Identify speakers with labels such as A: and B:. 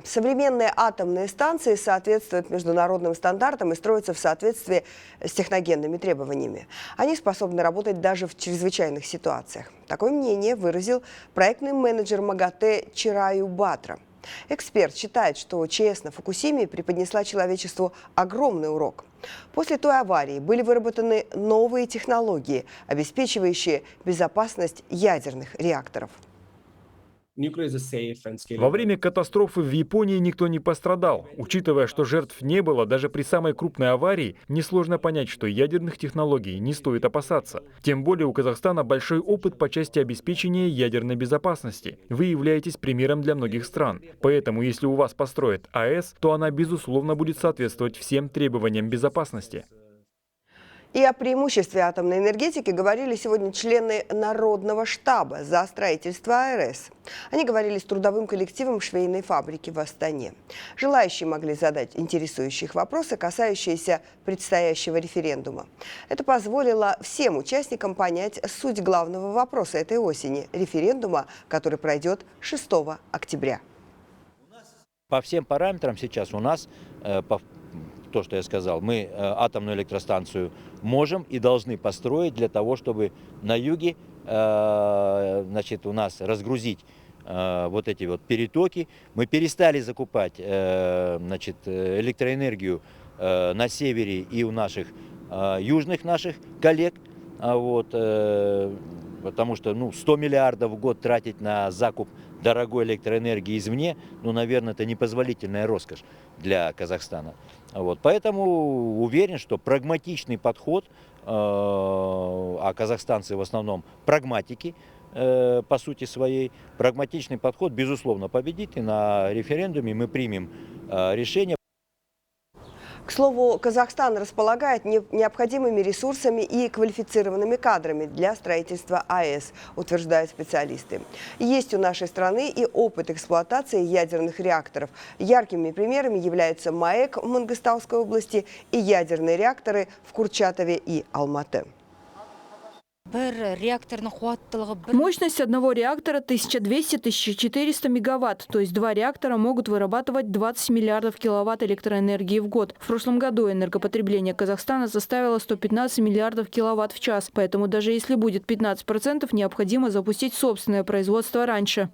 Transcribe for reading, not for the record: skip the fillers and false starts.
A: Современные атомные станции соответствуют международным стандартам и строятся в соответствии с техногенными требованиями. Они способны работать даже в чрезвычайных ситуациях. Такое мнение выразил проектный менеджер МАГАТЭ Чираю Батра. Эксперт считает, что ЧАЭС на Фукусиме преподнесла человечеству огромный урок. После той аварии были выработаны новые технологии, обеспечивающие безопасность ядерных реакторов.
B: Во время катастрофы в Японии никто не пострадал. Учитывая, что жертв не было, даже при самой крупной аварии, несложно понять, что ядерных технологий не стоит опасаться. Тем более у Казахстана большой опыт по части обеспечения ядерной безопасности. Вы являетесь примером для многих стран. Поэтому, если у вас построят АЭС, то она, безусловно, будет соответствовать всем требованиям безопасности.
A: И о преимуществе атомной энергетики говорили сегодня члены Народного штаба за строительство АЭС. Они говорили с трудовым коллективом швейной фабрики в Астане. Желающие могли задать интересующие их вопросы, касающиеся предстоящего референдума. Это позволило всем участникам понять суть главного вопроса этой осени – референдума, который пройдет 6 октября.
C: По всем параметрам сейчас у нас, то, что я сказал, мы атомную электростанцию можем и должны построить для того, чтобы на юге значит, у нас разгрузить вот эти вот перетоки. Мы перестали закупать значит, электроэнергию на севере и у наших южных наших коллег. Вот, потому что 100 миллиардов в год тратить на закуп дорогой электроэнергии извне, наверное, это непозволительная роскошь для Казахстана. Вот, поэтому уверен, что прагматичный подход, а казахстанцы в основном прагматики, по сути своей, прагматичный подход, безусловно, победит, и на референдуме мы примем решение.
A: К слову, Казахстан располагает необходимыми ресурсами и квалифицированными кадрами для строительства АЭС, утверждают специалисты. Есть у нашей страны и опыт эксплуатации ядерных реакторов. Яркими примерами являются МАЭК в Мангыстауской области и ядерные реакторы в Курчатове и Алматы.
D: Мощность одного реактора 1200-1400 мегаватт, то есть два реактора могут вырабатывать 20 миллиардов киловатт электроэнергии в год. В прошлом году энергопотребление Казахстана составило 115 миллиардов киловатт в час, поэтому даже если будет 15%, необходимо запустить собственное производство раньше.